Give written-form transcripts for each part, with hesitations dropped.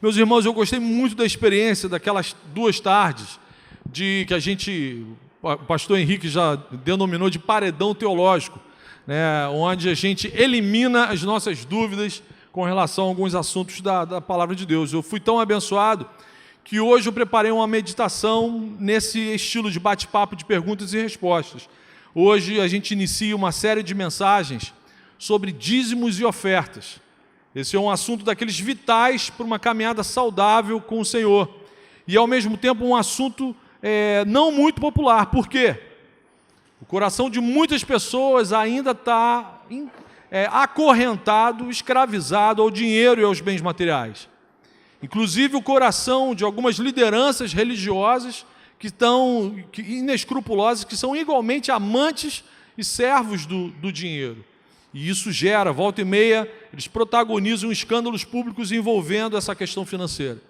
Meus irmãos, eu gostei muito da experiência daquelas 2 tardes que o pastor Henrique já denominou de paredão teológico, né, onde a gente elimina as nossas dúvidas com relação a alguns assuntos da palavra de Deus. Eu fui tão abençoado que hoje eu preparei uma meditação nesse estilo de bate-papo de perguntas e respostas. Hoje a gente inicia uma série de mensagens sobre dízimos e ofertas. Esse é um assunto daqueles vitais para uma caminhada saudável com o Senhor. E, ao mesmo tempo, um assunto não muito popular. Por quê? O coração de muitas pessoas ainda está acorrentado, escravizado ao dinheiro e aos bens materiais. Inclusive o coração de algumas lideranças religiosas inescrupulosas, que são igualmente amantes e servos do dinheiro. E isso gera, volta e meia, eles protagonizam escândalos públicos envolvendo essa questão financeira.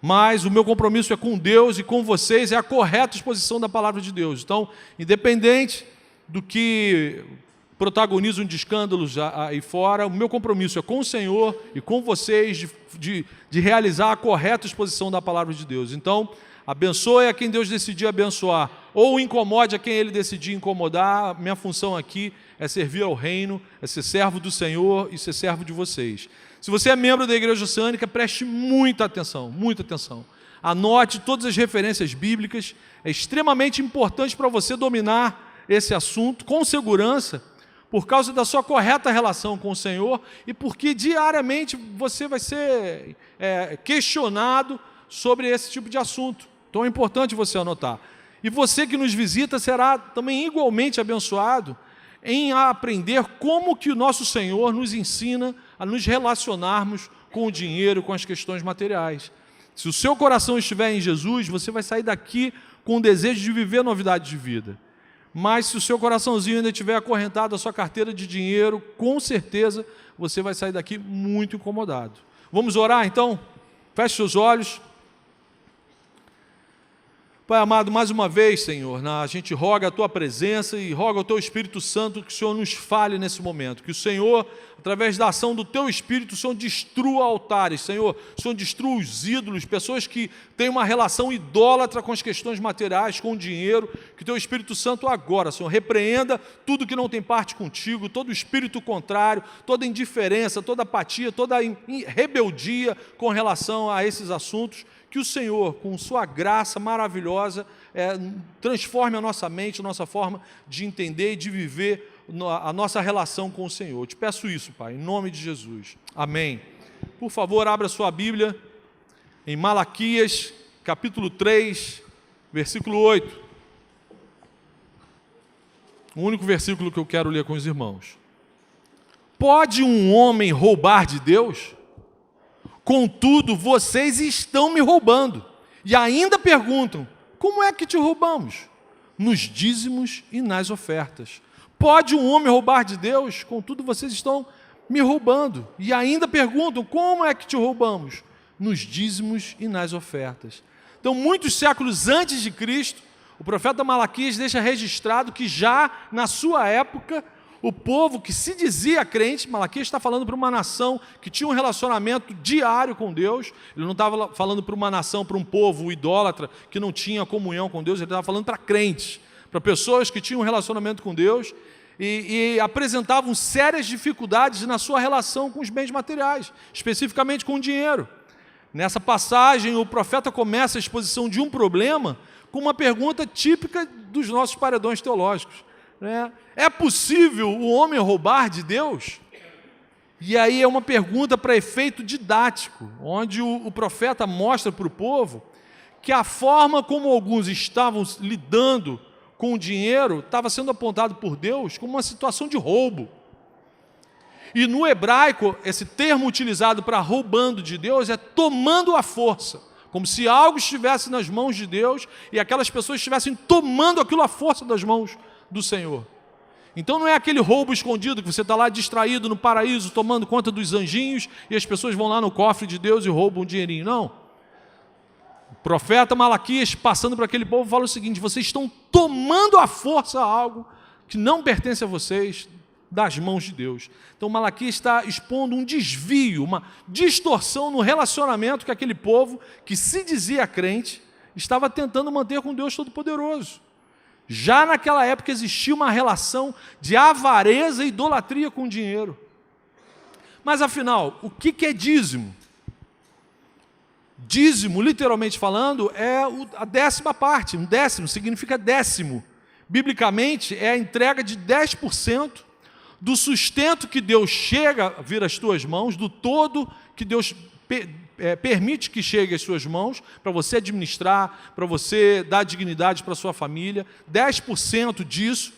Mas o meu compromisso é com Deus e com vocês, é a correta exposição da palavra de Deus. Então, independente do que protagonizam de escândalos aí fora, o meu compromisso é com o Senhor e com vocês de realizar a correta exposição da palavra de Deus. Então, abençoe a quem Deus decidir abençoar, ou incomode a quem Ele decidir incomodar. Minha função aqui é servir ao reino, é ser servo do Senhor e ser servo de vocês. Se você é membro da Igreja Oceânica, preste muita atenção, muita atenção. Anote todas as referências bíblicas, é extremamente importante para você dominar esse assunto com segurança, por causa da sua correta relação com o Senhor e porque diariamente você vai ser questionado sobre esse tipo de assunto. Então é importante você anotar. E você que nos visita será também igualmente abençoado em aprender como que o nosso Senhor nos ensina a nos relacionarmos com o dinheiro, com as questões materiais. Se o seu coração estiver em Jesus, você vai sair daqui com o desejo de viver novidade de vida. Mas se o seu coraçãozinho ainda estiver acorrentado à sua carteira de dinheiro, com certeza você vai sair daqui muito incomodado. Vamos orar então? Feche seus olhos. Pai amado, mais uma vez, Senhor, a gente roga a Tua presença e roga ao Teu Espírito Santo que o Senhor nos fale nesse momento, que o Senhor, através da ação do Teu Espírito, o Senhor destrua altares, Senhor, o Senhor destrua os ídolos, pessoas que têm uma relação idólatra com as questões materiais, com o dinheiro, que o Teu Espírito Santo agora, Senhor, repreenda tudo que não tem parte contigo, todo espírito contrário, toda indiferença, toda apatia, toda rebeldia com relação a esses assuntos. Que o Senhor, com sua graça maravilhosa, transforme a nossa mente, a nossa forma de entender e de viver a nossa relação com o Senhor. Eu te peço isso, Pai, em nome de Jesus. Amém. Por favor, abra sua Bíblia em Malaquias, capítulo 3, versículo 8. O único versículo que eu quero ler com os irmãos. Pode um homem roubar de Deus? Contudo, vocês estão me roubando. E ainda perguntam, como é que te roubamos? Nos dízimos e nas ofertas. Pode um homem roubar de Deus? Contudo, vocês estão me roubando. E ainda perguntam, como é que te roubamos? Nos dízimos e nas ofertas. Então, muitos séculos antes de Cristo, o profeta Malaquias deixa registrado que já na sua época, o povo que se dizia crente, Malaquias está falando para uma nação que tinha um relacionamento diário com Deus, ele não estava falando para uma nação, para um povo idólatra que não tinha comunhão com Deus, ele estava falando para crentes, para pessoas que tinham um relacionamento com Deus e apresentavam sérias dificuldades na sua relação com os bens materiais, especificamente com o dinheiro. Nessa passagem, o profeta começa a exposição de um problema com uma pergunta típica dos nossos paredões teológicos. É possível o homem roubar de Deus? E aí é uma pergunta para efeito didático, onde o profeta mostra para o povo que a forma como alguns estavam lidando com o dinheiro estava sendo apontado por Deus como uma situação de roubo. E no hebraico, esse termo utilizado para roubando de Deus é tomando à força, como se algo estivesse nas mãos de Deus e aquelas pessoas estivessem tomando aquilo à força das mãos do Senhor. Então não é aquele roubo escondido que você está lá distraído no paraíso, tomando conta dos anjinhos e as pessoas vão lá no cofre de Deus e roubam um dinheirinho. Não. O profeta Malaquias, passando para aquele povo, fala o seguinte: vocês estão tomando à força algo que não pertence a vocês, das mãos de Deus. Então Malaquias está expondo um desvio, uma distorção no relacionamento que aquele povo, que se dizia crente, estava tentando manter com Deus Todo-Poderoso. Já naquela época existia uma relação de avareza e idolatria com o dinheiro. Mas afinal, o que é dízimo? Dízimo, literalmente falando, é a 10ª parte. Um décimo significa décimo. Biblicamente, é a entrega de 10% do sustento que Deus chega a vir às tuas mãos, do todo que Deus permite que chegue às suas mãos, para você administrar, para você dar dignidade para a sua família. 10% disso,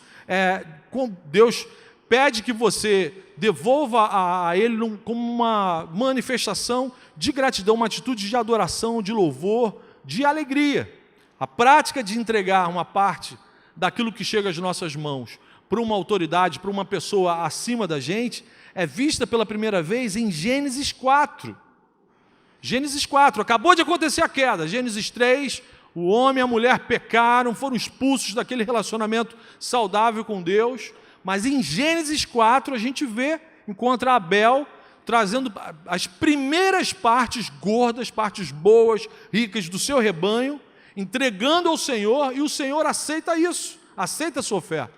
Deus pede que você devolva a Ele como uma manifestação de gratidão, uma atitude de adoração, de louvor, de alegria. A prática de entregar uma parte daquilo que chega às nossas mãos para uma autoridade, para uma pessoa acima da gente, é vista pela primeira vez em Gênesis 4. Gênesis 4, acabou de acontecer a queda. Gênesis 3, o homem e a mulher pecaram, foram expulsos daquele relacionamento saudável com Deus. Mas em Gênesis 4 a gente encontra Abel trazendo as primeiras partes gordas, partes boas, ricas do seu rebanho, entregando ao Senhor, e o Senhor aceita isso, aceita a sua oferta.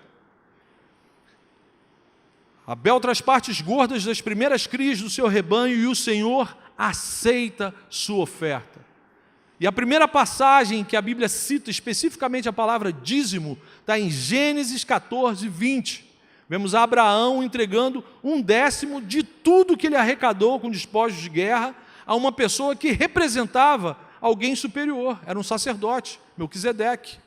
Abel traz partes gordas das primeiras crias do seu rebanho e o Senhor aceita sua oferta. E a primeira passagem que a Bíblia cita especificamente a palavra dízimo está em Gênesis 14, 20. Vemos Abraão entregando 1/10 de tudo que ele arrecadou com despojos de guerra a uma pessoa que representava alguém superior, era um sacerdote, Melquisedeque.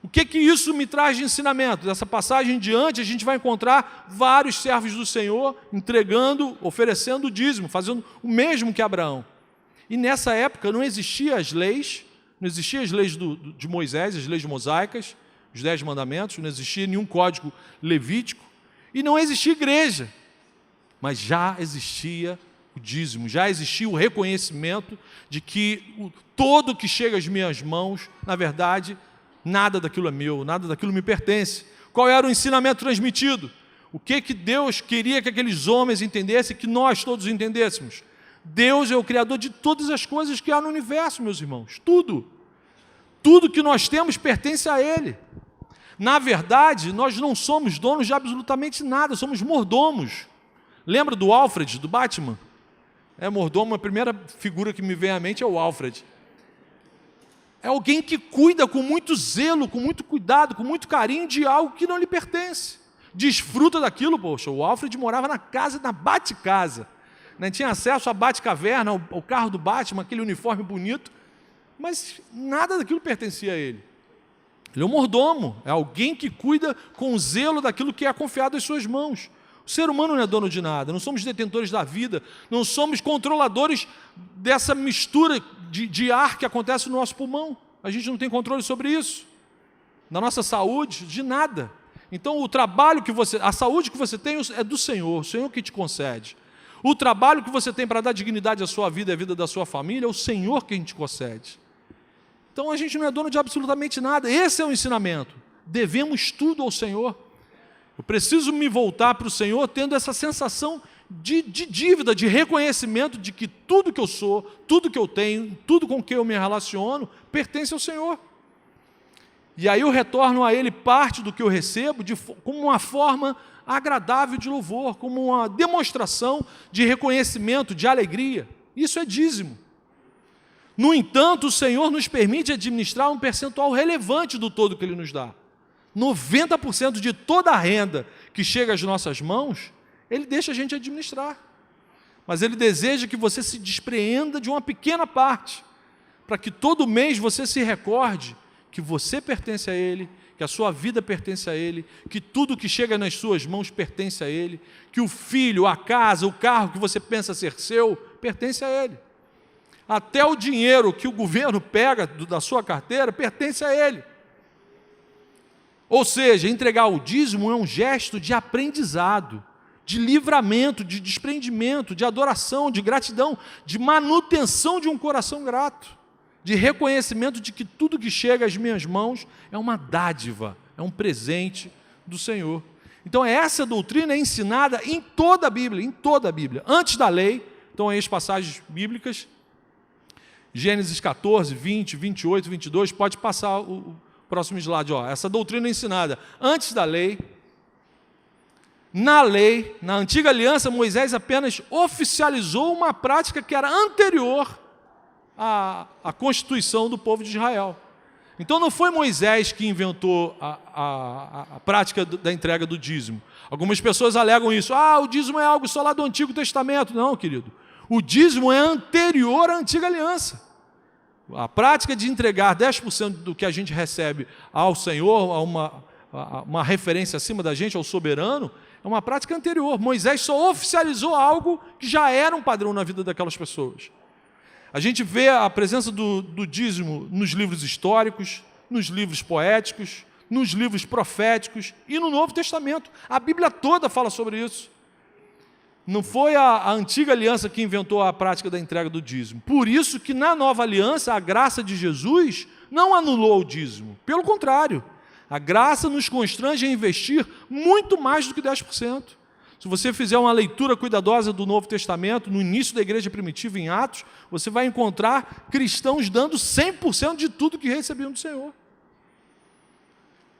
O que isso me traz de ensinamento? Dessa passagem em diante, a gente vai encontrar vários servos do Senhor entregando, oferecendo o dízimo, fazendo o mesmo que Abraão. E nessa época não existiam as leis, de Moisés, as leis mosaicas, os 10 mandamentos, não existia nenhum código levítico, e não existia igreja, mas já existia o dízimo, já existia o reconhecimento de que todo que chega às minhas mãos, na verdade, nada daquilo é meu, nada daquilo me pertence. Qual era o ensinamento transmitido? O que Deus queria que aqueles homens entendessem, que nós todos entendêssemos? Deus é o Criador de todas as coisas que há no universo, meus irmãos, tudo. Tudo que nós temos pertence a Ele. Na verdade, nós não somos donos de absolutamente nada, somos mordomos. Lembra do Alfred, do Batman? Mordomo, a primeira figura que me vem à mente é o Alfred. É alguém que cuida com muito zelo, com muito cuidado, com muito carinho de algo que não lhe pertence. Desfruta daquilo, poxa, o Alfred morava na casa, na Batcasa. Tinha acesso à Batcaverna, ao carro do Batman, aquele uniforme bonito, mas nada daquilo pertencia a ele. Ele é um mordomo, é alguém que cuida com zelo daquilo que é confiado às suas mãos. O ser humano não é dono de nada, não somos detentores da vida, não somos controladores dessa mistura de ar que acontece no nosso pulmão. A gente não tem controle sobre isso. Na nossa saúde, de nada. Então a saúde que você tem é do Senhor, o Senhor que te concede. O trabalho que você tem para dar dignidade à sua vida e à vida da sua família, é o Senhor quem te concede. Então a gente não é dono de absolutamente nada. Esse é o ensinamento. Devemos tudo ao Senhor. Eu preciso me voltar para o Senhor tendo essa sensação de dívida, de reconhecimento de que tudo que eu sou, tudo que eu tenho, tudo com que eu me relaciono, pertence ao Senhor. E aí eu retorno a Ele parte do que eu recebo como uma forma agradável de louvor, como uma demonstração de reconhecimento, de alegria. Isso é dízimo. No entanto, o Senhor nos permite administrar um percentual relevante do todo que Ele nos dá. 90% de toda a renda que chega às nossas mãos, Ele deixa a gente administrar. Mas Ele deseja que você se despreenda de uma pequena parte, para que todo mês você se recorde que você pertence a Ele, que a sua vida pertence a Ele, que tudo que chega nas suas mãos pertence a Ele, que o filho, a casa, o carro que você pensa ser seu, pertence a Ele. Até o dinheiro que o governo pega da sua carteira pertence a Ele. Ou seja, entregar o dízimo é um gesto de aprendizado, de livramento, de desprendimento, de adoração, de gratidão, de manutenção de um coração grato, de reconhecimento de que tudo que chega às minhas mãos é uma dádiva, é um presente do Senhor. Então essa doutrina é ensinada em toda a Bíblia, antes da lei. Então aí as passagens bíblicas, Gênesis 14, 20, 28, 22, pode passar o próximo slide. Essa doutrina é ensinada antes da lei. Na lei, na antiga aliança, Moisés apenas oficializou uma prática que era anterior à constituição do povo de Israel. Então não foi Moisés que inventou a prática da entrega do dízimo. Algumas pessoas alegam isso. O dízimo é algo só lá do Antigo Testamento. Não, querido. O dízimo é anterior à antiga aliança. A prática de entregar 10% do que a gente recebe ao Senhor, a uma referência acima da gente, ao soberano, é uma prática anterior. Moisés só oficializou algo que já era um padrão na vida daquelas pessoas. A gente vê a presença do dízimo nos livros históricos, nos livros poéticos, nos livros proféticos e no Novo Testamento. A Bíblia toda fala sobre isso. Não foi a antiga aliança que inventou a prática da entrega do dízimo. Por isso que na nova aliança, a graça de Jesus não anulou o dízimo. Pelo contrário, a graça nos constrange a investir muito mais do que 10%. Se você fizer uma leitura cuidadosa do Novo Testamento, no início da igreja primitiva, em Atos, você vai encontrar cristãos dando 100% de tudo que recebiam do Senhor.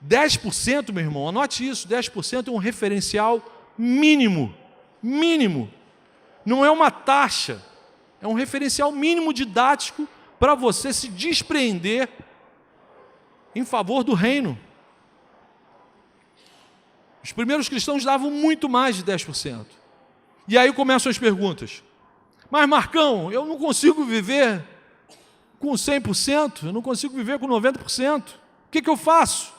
10%, meu irmão, anote isso, 10% é um referencial mínimo. Mínimo. Não é uma taxa, é um referencial mínimo didático para você se despreender em favor do reino. Os primeiros cristãos davam muito mais de 10%. E aí começam as perguntas. Mas Marcão, eu não consigo viver com 100%, eu não consigo viver com 90%. O que eu faço?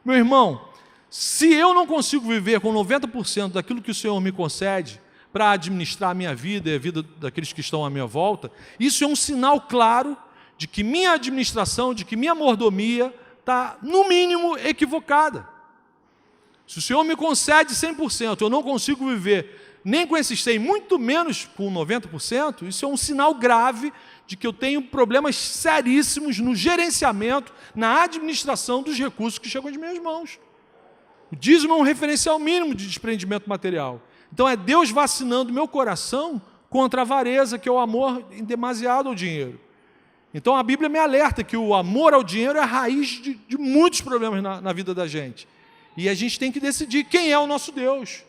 Meu irmão, se eu não consigo viver com 90% daquilo que o Senhor me concede para administrar a minha vida e a vida daqueles que estão à minha volta, isso é um sinal claro de que minha administração, de que minha mordomia está, no mínimo, equivocada. Se o Senhor me concede 100%, eu não consigo viver nem com esses 100%, muito menos com 90%, isso é um sinal grave de que eu tenho problemas seríssimos no gerenciamento, na administração dos recursos que chegam às minhas mãos. O dízimo é um referencial mínimo de desprendimento material. Então é Deus vacinando meu coração contra a avareza, que é o amor demasiado ao dinheiro. Então a Bíblia me alerta que o amor ao dinheiro é a raiz de muitos problemas na vida da gente. E a gente tem que decidir quem é o nosso Deus.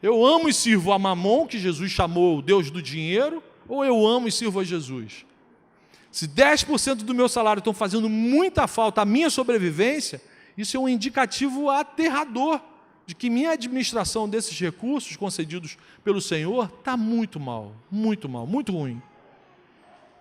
Eu amo e sirvo a Mamon, que Jesus chamou o Deus do dinheiro, ou eu amo e sirvo a Jesus? Se 10% do meu salário estão fazendo muita falta à minha sobrevivência, isso é um indicativo aterrador de que minha administração desses recursos concedidos pelo Senhor está muito mal, muito ruim.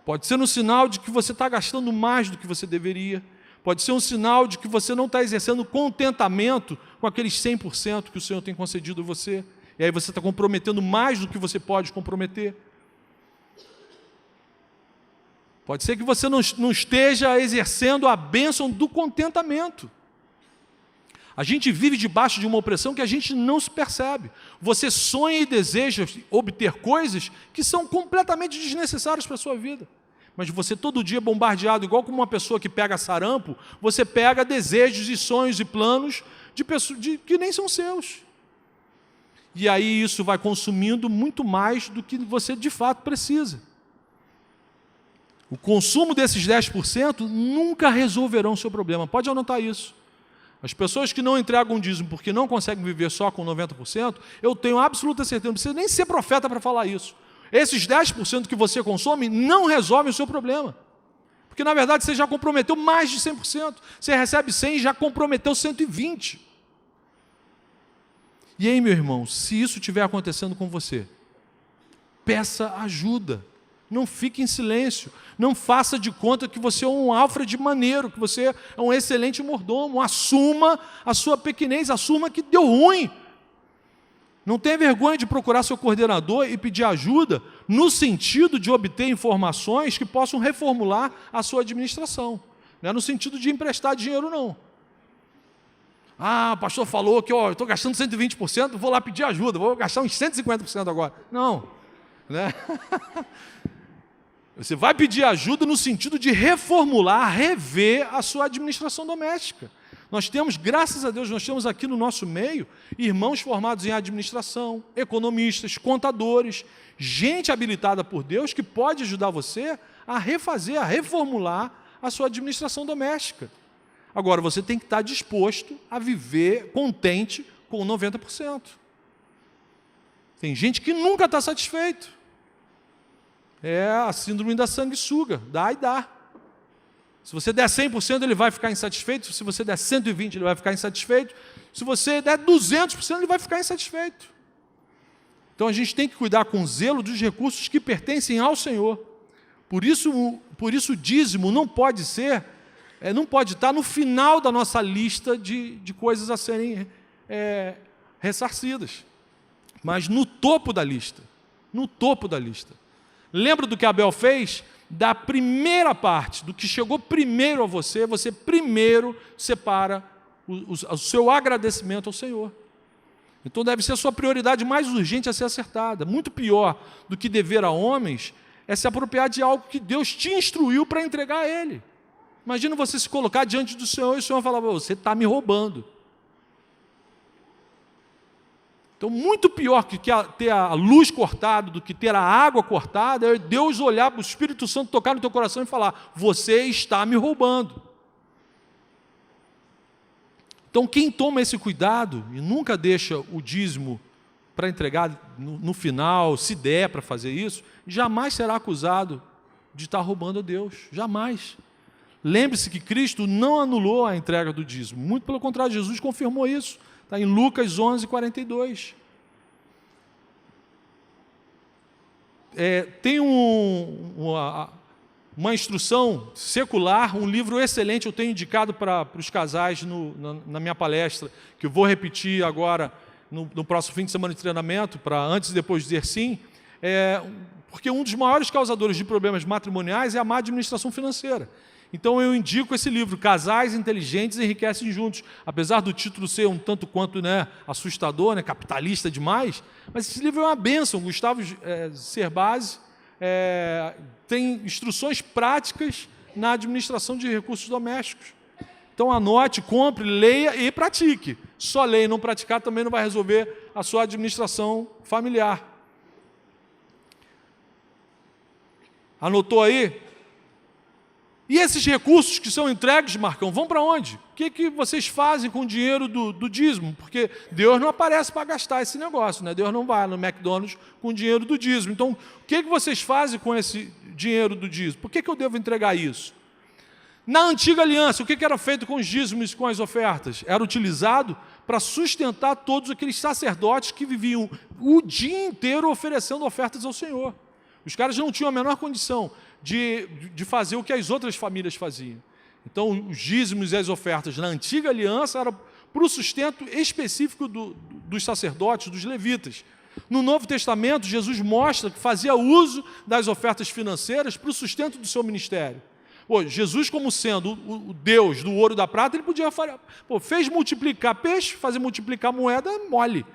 Pode ser um sinal de que você está gastando mais do que você deveria. Pode ser um sinal de que você não está exercendo contentamento com aqueles 100% que o Senhor tem concedido a você. E aí você está comprometendo mais do que você pode comprometer. Pode ser que você não esteja exercendo a bênção do contentamento. A gente vive debaixo de uma opressão que a gente não se percebe. Você sonha e deseja obter coisas que são completamente desnecessárias para a sua vida. Mas você todo dia bombardeado, igual como uma pessoa que pega sarampo, você pega desejos e sonhos e planos de pessoas que nem são seus. E aí isso vai consumindo muito mais do que você de fato precisa. O consumo desses 10% nunca resolverão o seu problema. Pode anotar isso. As pessoas que não entregam dízimo porque não conseguem viver só com 90%, eu tenho absoluta certeza, não precisa nem ser profeta para falar isso. Esses 10% que você consome não resolvem o seu problema. Porque, na verdade, você já comprometeu mais de 100%. Você recebe 100 e já comprometeu 120%. E aí, meu irmão, se isso estiver acontecendo com você, peça ajuda. Não fique em silêncio. Não faça de conta que você é um Alfred maneiro, que você é um excelente mordomo. Assuma a sua pequenez, assuma que deu ruim. Não tenha vergonha de procurar seu coordenador e pedir ajuda no sentido de obter informações que possam reformular a sua administração. Não é no sentido de emprestar dinheiro, não. O pastor falou que eu estou gastando 120%, vou lá pedir ajuda, vou gastar uns 150% agora. Não. Né? Você vai pedir ajuda no sentido de reformular, rever a sua administração doméstica. Nós temos, graças a Deus, nós temos aqui no nosso meio irmãos formados em administração, economistas, contadores, gente habilitada por Deus que pode ajudar você a refazer, a reformular a sua administração doméstica. Agora, você tem que estar disposto a viver contente com 90%. Tem gente que nunca está satisfeito. É a síndrome da sanguessuga, dá e dá. Se você der 100%, ele vai ficar insatisfeito. Se você der 120%, ele vai ficar insatisfeito. Se você der 200%, ele vai ficar insatisfeito. Então, a gente tem que cuidar com zelo dos recursos que pertencem ao Senhor. Por isso o dízimo não pode ser, não pode estar no final da nossa lista de coisas a serem ressarcidas. Mas no topo da lista. No topo da lista. Lembra do que Abel fez? Da primeira parte, do que chegou primeiro a você, você primeiro separa o seu agradecimento ao Senhor. Então deve ser a sua prioridade mais urgente a ser acertada. Muito pior do que dever a homens é se apropriar de algo que Deus te instruiu para entregar a Ele. Imagina você se colocar diante do Senhor e o Senhor falar: você está me roubando. Então, muito pior que ter a luz cortada do que ter a água cortada é Deus olhar para o Espírito Santo tocar no teu coração e falar: você está me roubando. Então, quem toma esse cuidado e nunca deixa o dízimo para entregar no final, se der para fazer isso, jamais será acusado de estar roubando a Deus. Jamais. Lembre-se que Cristo não anulou a entrega do dízimo. Muito pelo contrário, Jesus confirmou isso. Está em Lucas 11:42. Tem uma instrução secular, um livro excelente, eu tenho indicado para os casais na minha palestra, que eu vou repetir agora no próximo fim de semana de treinamento, para antes e depois dizer sim, porque um dos maiores causadores de problemas matrimoniais é a má administração financeira. Então eu indico esse livro, Casais Inteligentes Enriquecem Juntos. Apesar do título ser um tanto quanto assustador, capitalista demais, mas esse livro é uma bênção. Gustavo Cerbasi tem instruções práticas na administração de recursos domésticos. Então anote, compre, leia e pratique. Só ler e não praticar também não vai resolver a sua administração familiar. Anotou aí? E esses recursos que são entregues, Marcão, vão para onde? O que vocês fazem com o dinheiro do dízimo? Porque Deus não aparece para gastar esse negócio, né? Deus não vai no McDonald's com o dinheiro do dízimo. Então, o que vocês fazem com esse dinheiro do dízimo? Por que eu devo entregar isso? Na antiga aliança, o que era feito com os dízimos e com as ofertas? Era utilizado para sustentar todos aqueles sacerdotes que viviam o dia inteiro oferecendo ofertas ao Senhor. Os caras não tinham a menor condição de fazer o que as outras famílias faziam. Então, os dízimos e as ofertas na antiga aliança eram para o sustento específico dos sacerdotes, dos levitas. No Novo Testamento, Jesus mostra que fazia uso das ofertas financeiras para o sustento do seu ministério. Jesus, como sendo o Deus do ouro e da prata, ele podia fazer. Fez multiplicar peixe, fazer multiplicar moeda, mole.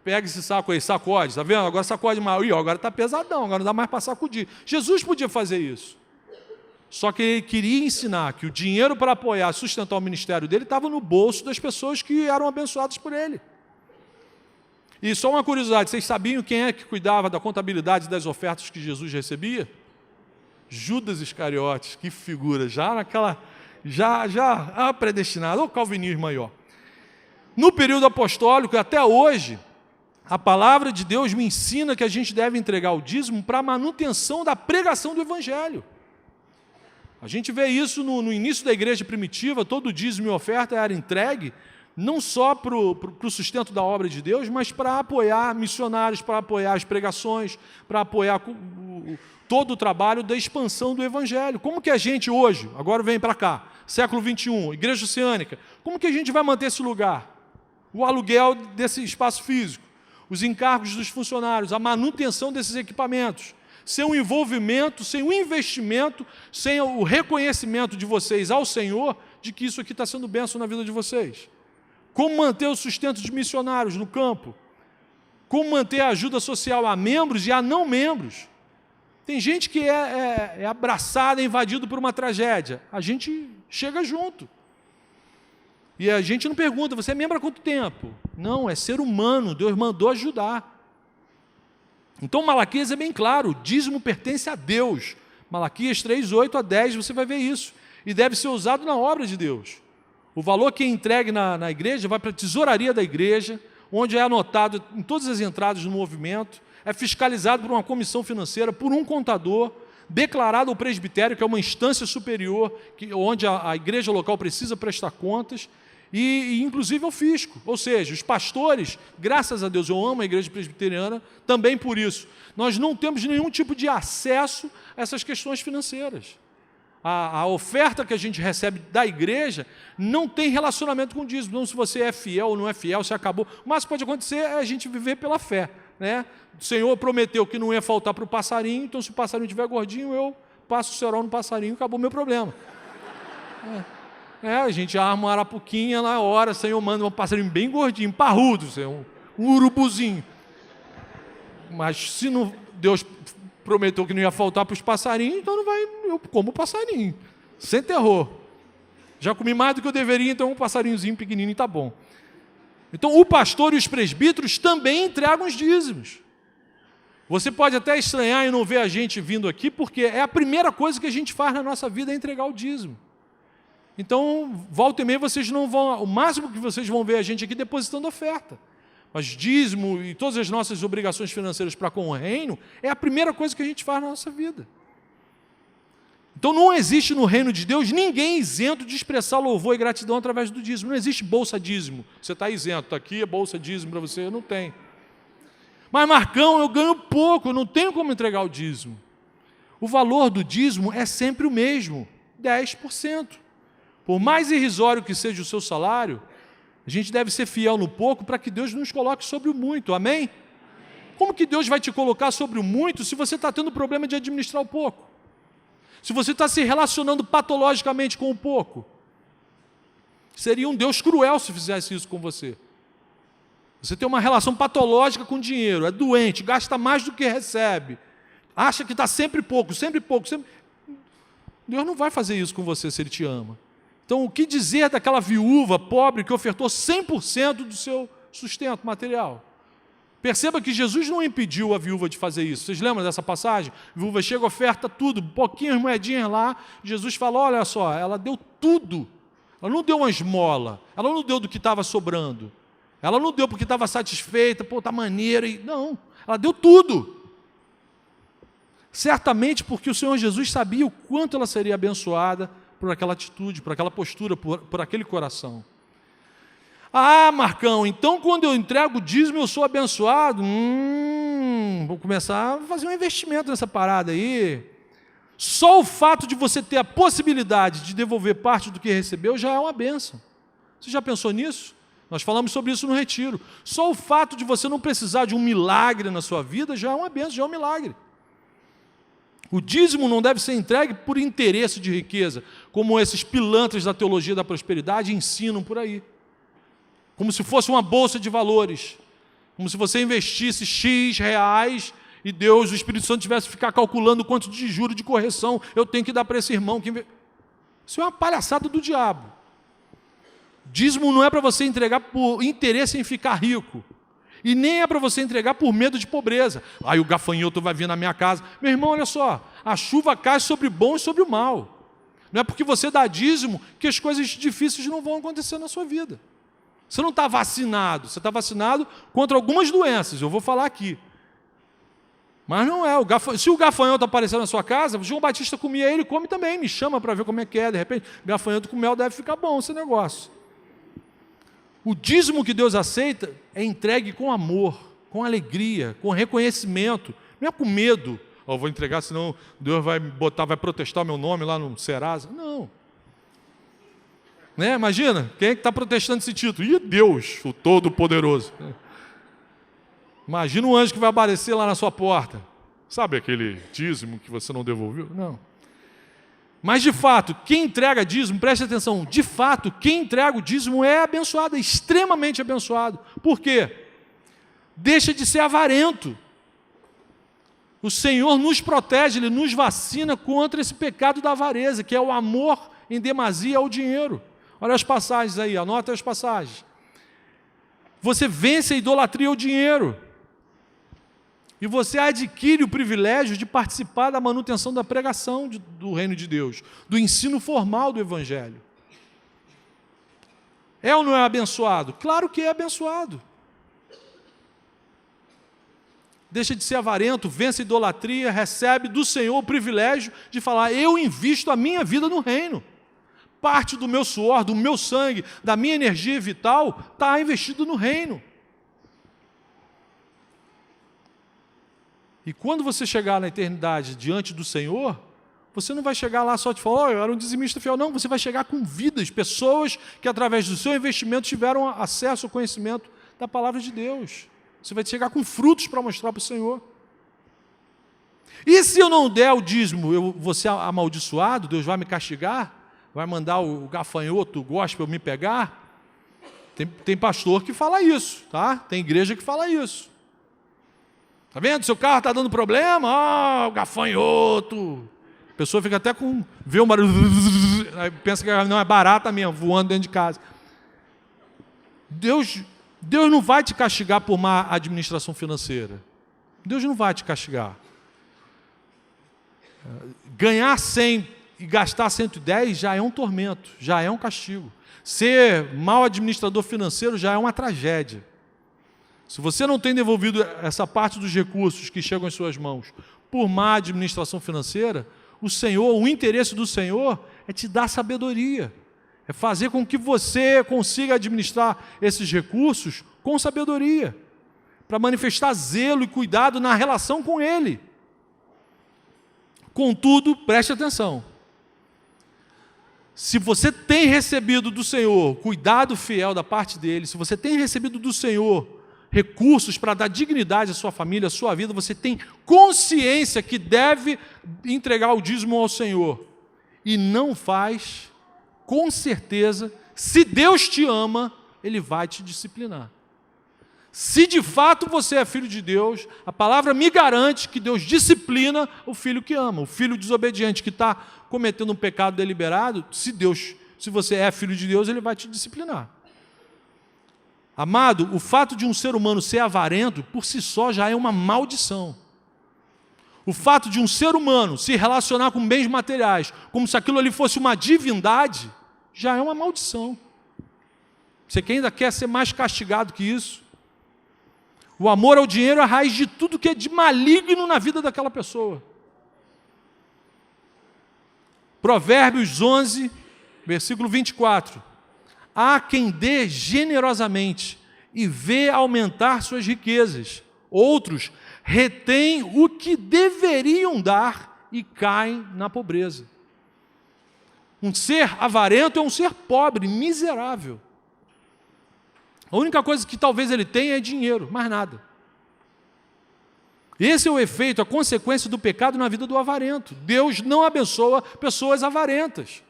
Pega esse saco aí, sacode, está vendo? Agora sacode mais. Agora está pesadão, agora não dá mais para sacudir. Jesus podia fazer isso. Só que ele queria ensinar que o dinheiro para apoiar, sustentar o ministério dele, estava no bolso das pessoas que eram abençoadas por ele. E só uma curiosidade, vocês sabiam quem é que cuidava da contabilidade das ofertas que Jesus recebia? Judas Iscariotes, que figura, já predestinado, o calvinismo maior. No período apostólico, até hoje, a palavra de Deus me ensina que a gente deve entregar o dízimo para a manutenção da pregação do Evangelho. A gente vê isso no início da igreja primitiva, todo dízimo e oferta era entregue, não só para o sustento da obra de Deus, mas para apoiar missionários, para apoiar as pregações, para apoiar todo o trabalho da expansão do Evangelho. Como que a gente hoje, agora vem para cá, século 21, Igreja Oceânica, como que a gente vai manter esse lugar? O aluguel desse espaço físico, os encargos dos funcionários, a manutenção desses equipamentos, sem o envolvimento, sem o investimento, sem o reconhecimento de vocês ao Senhor, de que isso aqui está sendo bênção na vida de vocês. Como manter o sustento de missionários no campo? Como manter a ajuda social a membros e a não membros? Tem gente que é abraçada, invadido por uma tragédia. A gente chega junto. E a gente não pergunta, você é membro há quanto tempo? Não, é ser humano, Deus mandou ajudar. Então Malaquias é bem claro, o dízimo pertence a Deus. Malaquias 3, 8 a 10, você vai ver isso. E deve ser usado na obra de Deus. O valor que é entregue na igreja vai para a tesouraria da igreja, onde é anotado em todas as entradas do movimento, é fiscalizado por uma comissão financeira, por um contador, declarado ao presbitério, que é uma instância superior, onde a igreja local precisa prestar contas, e inclusive ao fisco. Ou seja, os pastores, graças a Deus, eu amo a igreja presbiteriana, também por isso. Nós não temos nenhum tipo de acesso a essas questões financeiras. A oferta que a gente recebe da igreja não tem relacionamento com o dízimo. Então, se você é fiel ou não é fiel, se acabou. O máximo que pode acontecer é a gente viver pela fé, né? O Senhor prometeu que não ia faltar para o passarinho, então se o passarinho estiver gordinho, eu passo o cerol no passarinho e acabou o meu problema. A gente arma uma arapuquinha na hora, o Senhor manda um passarinho bem gordinho, parrudo, Senhor, um urubuzinho. Mas se não, Deus prometeu que não ia faltar para os passarinhos, então não vai, eu como passarinho, sem terror. Já comi mais do que eu deveria, então um passarinhozinho pequenininho está bom. Então o pastor e os presbíteros também entregam os dízimos. Você pode até estranhar e não ver a gente vindo aqui, porque é a primeira coisa que a gente faz na nossa vida é entregar o dízimo. Então, volta e meia, vocês não vão, o máximo que vocês vão ver a gente aqui depositando oferta. Mas dízimo e todas as nossas obrigações financeiras para com o reino é a primeira coisa que a gente faz na nossa vida. Então não existe no reino de Deus ninguém isento de expressar louvor e gratidão através do dízimo. Não existe bolsa dízimo. Você está isento, está aqui, é bolsa dízimo para você, não tem. Mas Marcão, eu ganho pouco, eu não tenho como entregar o dízimo. O valor do dízimo é sempre o mesmo, 10%. Por mais irrisório que seja o seu salário, a gente deve ser fiel no pouco para que Deus nos coloque sobre o muito, amém? Como que Deus vai te colocar sobre o muito se você está tendo problema de administrar o pouco? Se você está se relacionando patologicamente com o pouco? Seria um Deus cruel se fizesse isso com você. Você tem uma relação patológica com o dinheiro, é doente, gasta mais do que recebe, acha que está sempre pouco, sempre pouco. Sempre... Deus não vai fazer isso com você se Ele te ama. Então, o que dizer daquela viúva pobre que ofertou 100% do seu sustento material? Perceba que Jesus não impediu a viúva de fazer isso. Vocês lembram dessa passagem? A viúva chega, oferta tudo, pouquinhas moedinhas lá. Jesus fala, olha só, ela deu tudo. Ela não deu uma esmola. Ela não deu do que estava sobrando. Ela não deu porque estava satisfeita, pô, tá maneira. Não, ela deu tudo. Certamente porque o Senhor Jesus sabia o quanto ela seria abençoada por aquela atitude, por aquela postura, por aquele coração. Ah, Marcão, então quando eu entrego o dízimo eu sou abençoado? Vou começar a fazer um investimento nessa parada aí. Só o fato de você ter a possibilidade de devolver parte do que recebeu já é uma bênção. Você já pensou nisso? Nós falamos sobre isso no retiro. Só o fato de você não precisar de um milagre na sua vida já é uma bênção, já é um milagre. O dízimo não deve ser entregue por interesse de riqueza, como esses pilantras da teologia da prosperidade ensinam por aí. Como se fosse uma bolsa de valores. Como se você investisse X reais e Deus, o Espírito Santo, tivesse que ficar calculando quanto de juro de correção eu tenho que dar para esse irmão. Isso é uma palhaçada do diabo. Dízimo não é para você entregar por interesse em ficar rico. E nem é para você entregar por medo de pobreza. Aí o gafanhoto vai vir na minha casa. Meu irmão, olha só, a chuva cai sobre o bom e sobre o mal. Não é porque você dá dízimo que as coisas difíceis não vão acontecer na sua vida. Você não está vacinado, você está vacinado contra algumas doenças, eu vou falar aqui. Mas não é, se o gafanhoto aparecer na sua casa, João Batista comia ele, come também, me chama para ver como é que é, de repente, gafanhoto com mel deve ficar bom esse negócio. O dízimo que Deus aceita é entregue com amor, com alegria, com reconhecimento, não é com medo. Eu vou entregar, senão Deus vai protestar meu nome lá no Serasa. Não. Né? Imagina, quem é que está protestando esse título? Ih, Deus, o Todo-Poderoso. Imagina um anjo que vai aparecer lá na sua porta. Sabe aquele dízimo que você não devolveu? Não. Mas, de fato, quem entrega dízimo, preste atenção, de fato, quem entrega o dízimo é abençoado, é extremamente abençoado. Por quê? Deixa de ser avarento. O Senhor nos protege, Ele nos vacina contra esse pecado da avareza, que é o amor em demasia ao dinheiro. Olha as passagens aí, anota as passagens. Você vence a idolatria ao dinheiro. E você adquire o privilégio de participar da manutenção da pregação do reino de Deus, do ensino formal do Evangelho. É ou não é abençoado? Claro que é abençoado. Deixa de ser avarento, vence a idolatria, recebe do Senhor o privilégio de falar: eu invisto a minha vida no reino. Parte do meu suor, do meu sangue, da minha energia vital está investido no reino. E quando você chegar na eternidade diante do Senhor, você não vai chegar lá só de falar: oh, eu era um dizimista fiel. Não, você vai chegar com vidas, pessoas que através do seu investimento tiveram acesso ao conhecimento da palavra de Deus. Você vai chegar com frutos para mostrar para o Senhor. E se eu não der o dízimo, eu vou ser amaldiçoado, Deus vai me castigar? Vai mandar o gafanhoto, o gospel me pegar? Tem pastor que fala isso, tá? Tem igreja que fala isso. Está vendo? Seu carro está dando problema? O gafanhoto. A pessoa fica até com... vê um barulho... Aí pensa que não é barata mesmo, voando dentro de casa. Deus não vai te castigar por má administração financeira. Deus não vai te castigar. Ganhar 100 e gastar 110 já é um tormento, já é um castigo. Ser mau administrador financeiro já é uma tragédia. Se você não tem devolvido essa parte dos recursos que chegam em suas mãos por má administração financeira, o interesse do Senhor é te dar sabedoria, é fazer com que você consiga administrar esses recursos com sabedoria, para manifestar zelo e cuidado na relação com Ele. Contudo, preste atenção, se você tem recebido do Senhor cuidado fiel da parte dEle, se você tem recebido do Senhor recursos para dar dignidade à sua família, à sua vida, você tem consciência que deve entregar o dízimo ao Senhor e não faz, com certeza, se Deus te ama, Ele vai te disciplinar. Se de fato você é filho de Deus, a palavra me garante que Deus disciplina o filho que ama, o filho desobediente que está cometendo um pecado deliberado. Se você é filho de Deus, Ele vai te disciplinar. Amado, o fato de um ser humano ser avarento, por si só, já é uma maldição. O fato de um ser humano se relacionar com bens materiais, como se aquilo ali fosse uma divindade, já é uma maldição. Você que ainda quer ser mais castigado que isso? O amor ao dinheiro é a raiz de tudo que é de maligno na vida daquela pessoa. Provérbios 11, versículo 24. Há quem dê generosamente e vê aumentar suas riquezas. Outros retêm o que deveriam dar e caem na pobreza. Um ser avarento é um ser pobre, miserável. A única coisa que talvez ele tenha é dinheiro, mais nada. Esse é o efeito, a consequência do pecado na vida do avarento. Deus não abençoa pessoas avarentas.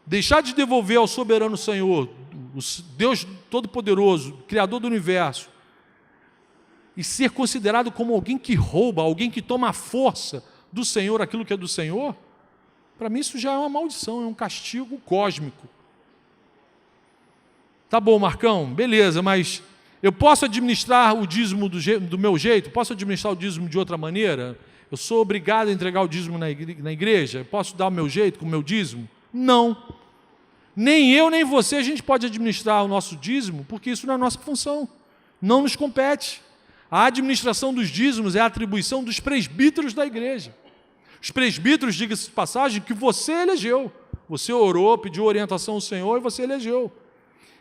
Deixar de devolver ao soberano Senhor, o Deus Todo-Poderoso, Criador do Universo, e ser considerado como alguém que rouba, alguém que toma a força do Senhor, aquilo que é do Senhor, para mim isso já é uma maldição, é um castigo cósmico. Tá bom, Marcão, beleza, mas eu posso administrar o dízimo do meu jeito? Posso administrar o dízimo de outra maneira? Eu sou obrigado a entregar o dízimo na igreja? Eu posso dar o meu jeito com o meu dízimo? Não. Nem eu, nem você, a gente pode administrar o nosso dízimo, porque isso não é nossa função. Não nos compete. A administração dos dízimos é a atribuição dos presbíteros da igreja. Os presbíteros, diga-se de passagem, que você elegeu. Você orou, pediu orientação ao Senhor e você elegeu.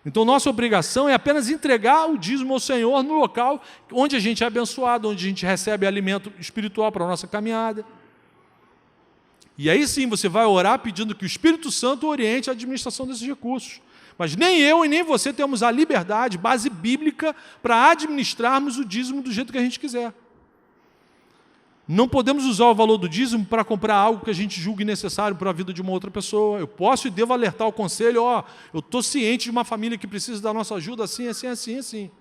Então, nossa obrigação é apenas entregar o dízimo ao Senhor no local onde a gente é abençoado, onde a gente recebe alimento espiritual para a nossa caminhada. E aí sim, você vai orar pedindo que o Espírito Santo oriente a administração desses recursos. Mas nem eu e nem você temos a liberdade, base bíblica, para administrarmos o dízimo do jeito que a gente quiser. Não podemos usar o valor do dízimo para comprar algo que a gente julgue necessário para a vida de uma outra pessoa. Eu posso e devo alertar o conselho: eu estou ciente de uma família que precisa da nossa ajuda assim, assim, assim, assim.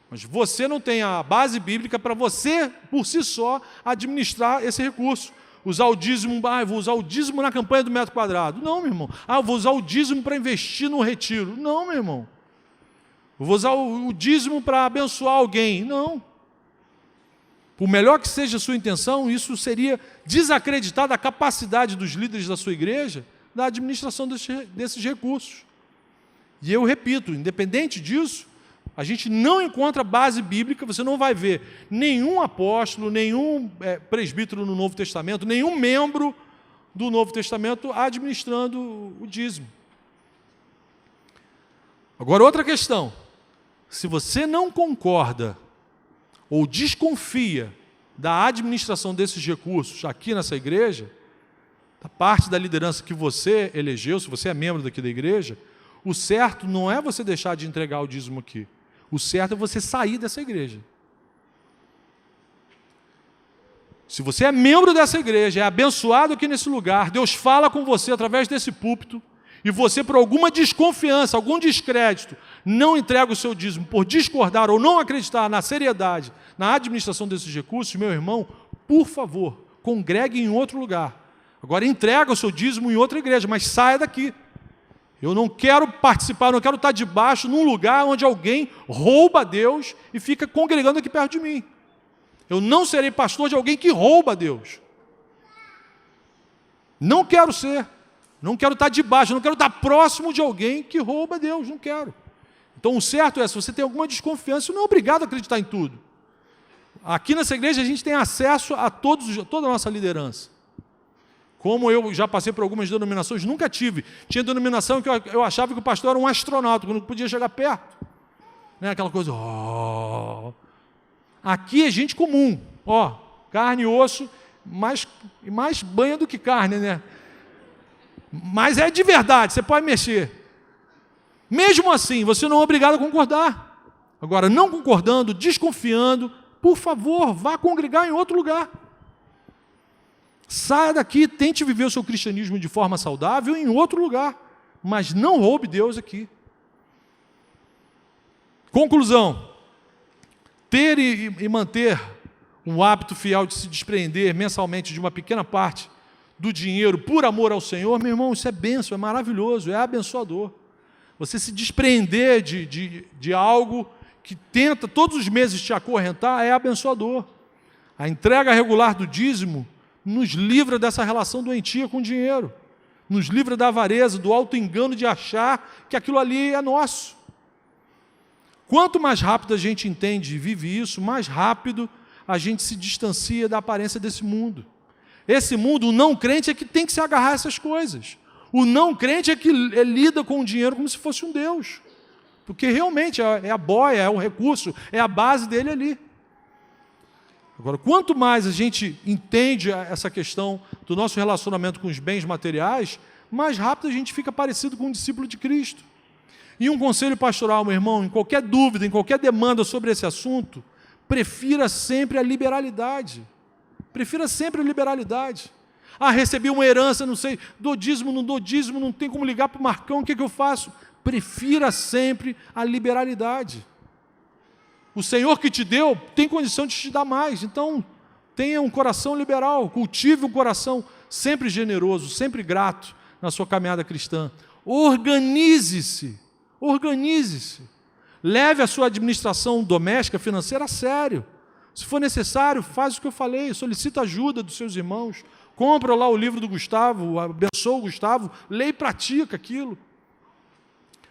Mas você não tem a base bíblica para você, por si só, administrar esse recurso. usar o dízimo, vou usar o dízimo na campanha do metro quadrado. Não, meu irmão. Vou usar o dízimo para investir no retiro. Não, meu irmão. Vou usar o dízimo para abençoar alguém. Não. Por melhor que seja a sua intenção, isso seria desacreditar da capacidade dos líderes da sua igreja da administração desses recursos. E eu repito, independente disso, a gente não encontra base bíblica, você não vai ver nenhum apóstolo, nenhum presbítero no Novo Testamento, nenhum membro do Novo Testamento administrando o dízimo. Agora, outra questão. Se você não concorda ou desconfia da administração desses recursos aqui nessa igreja, da parte da liderança que você elegeu, se você é membro daqui da igreja, o certo não é você deixar de entregar o dízimo aqui. O certo é você sair dessa igreja. Se você é membro dessa igreja, é abençoado aqui nesse lugar, Deus fala com você através desse púlpito, e você, por alguma desconfiança, algum descrédito, não entrega o seu dízimo por discordar ou não acreditar na seriedade, na administração desses recursos, meu irmão, por favor, congregue em outro lugar. Agora entrega o seu dízimo em outra igreja, mas saia daqui. Eu não quero participar, não quero estar debaixo num lugar onde alguém rouba a Deus e fica congregando aqui perto de mim. Eu não serei pastor de alguém que rouba a Deus. Não quero ser. Não quero estar debaixo, não quero estar próximo de alguém que rouba a Deus, não quero. Então o certo é, se você tem alguma desconfiança, você não é obrigado a acreditar em tudo. Aqui nessa igreja a gente tem acesso a toda a nossa liderança. Como eu já passei por algumas denominações, nunca tive. Tinha denominação que eu achava que o pastor era um astronauta, que não podia chegar perto. Né? Aquela coisa, Aqui é gente comum, carne e osso, mais banha do que carne, né? Mas é de verdade, você pode mexer. Mesmo assim, você não é obrigado a concordar. Agora, não concordando, desconfiando, por favor, vá congregar em outro lugar. Saia daqui, tente viver o seu cristianismo de forma saudável em outro lugar, mas não roube Deus aqui. Conclusão: ter e manter um hábito fiel de se desprender mensalmente de uma pequena parte do dinheiro por amor ao Senhor, meu irmão, isso é bênção, é maravilhoso, é abençoador. Você se desprender de algo que tenta todos os meses te acorrentar é abençoador. A entrega regular do dízimo nos livra dessa relação doentia com o dinheiro, nos livra da avareza, do auto-engano de achar que aquilo ali é nosso. Quanto mais rápido a gente entende e vive isso, mais rápido a gente se distancia da aparência desse mundo. Esse mundo, o não crente é que tem que se agarrar a essas coisas. O não crente é que lida com o dinheiro como se fosse um Deus. Porque realmente é a boia, é o recurso, é a base dele ali. Agora, quanto mais a gente entende essa questão do nosso relacionamento com os bens materiais, mais rápido a gente fica parecido com um discípulo de Cristo. E um conselho pastoral, meu irmão, em qualquer dúvida, em qualquer demanda sobre esse assunto, prefira sempre a liberalidade. Prefira sempre a liberalidade. Recebi uma herança, não sei, dou dízimo, não tem como ligar para o Marcão, o que eu faço? Prefira sempre a liberalidade. O Senhor que te deu tem condição de te dar mais, então tenha um coração liberal, cultive um coração sempre generoso, sempre grato na sua caminhada cristã. Organize-se, leve a sua administração doméstica, financeira a sério. Se for necessário, faz o que eu falei, solicita ajuda dos seus irmãos, compra lá o livro do Gustavo, abençoa o Gustavo, lê e pratica aquilo.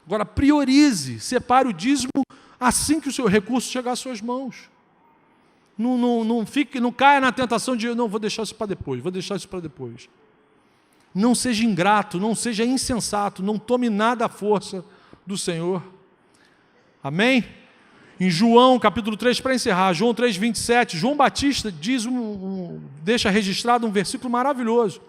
Agora, priorize, separe o dízimo assim que o seu recurso chegar às suas mãos. Não caia na tentação de, não, vou deixar isso para depois, Não seja ingrato, não seja insensato, não tome nada à força do Senhor. Amém? Em João, capítulo 3, para encerrar, João 3, 27, João Batista diz deixa registrado um versículo maravilhoso.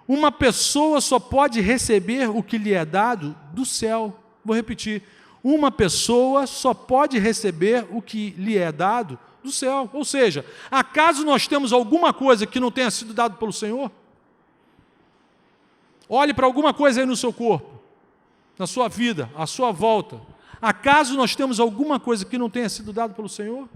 Uma pessoa só pode receber o que lhe é dado do céu. Vou repetir. Uma pessoa só pode receber o que lhe é dado do céu. Ou seja, acaso nós temos alguma coisa que não tenha sido dado pelo Senhor? Olhe para alguma coisa aí no seu corpo, na sua vida, à sua volta. Acaso nós temos alguma coisa que não tenha sido dado pelo Senhor?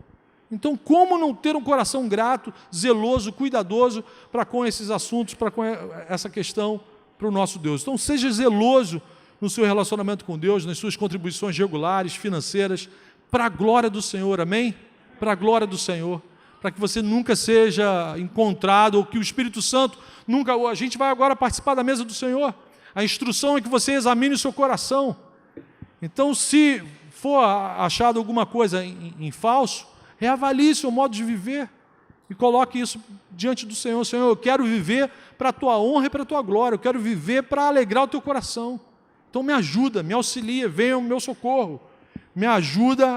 Então, como não ter um coração grato, zeloso, cuidadoso para com esses assuntos, para com essa questão para o nosso Deus? Então, seja zeloso no seu relacionamento com Deus, nas suas contribuições regulares, financeiras, para a glória do Senhor, amém? Para a glória do Senhor, para que você nunca seja encontrado, ou que o Espírito Santo nunca... A gente vai agora participar da mesa do Senhor. A instrução é que você examine o seu coração. Então, se for achado alguma coisa em falso, reavalie seu modo de viver e coloque isso diante do Senhor. Senhor, eu quero viver para a Tua honra e para a Tua glória, eu quero viver para alegrar o Teu coração. Então me ajuda, me auxilia, venha ao meu socorro, me ajuda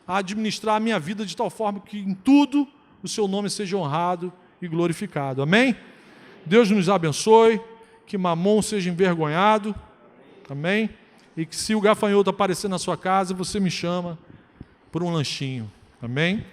a administrar a minha vida de tal forma que em tudo o Seu nome seja honrado e glorificado. Amém? Deus nos abençoe, que Mamon seja envergonhado, amém? E que se o gafanhoto aparecer na sua casa, você me chama por um lanchinho. Amém?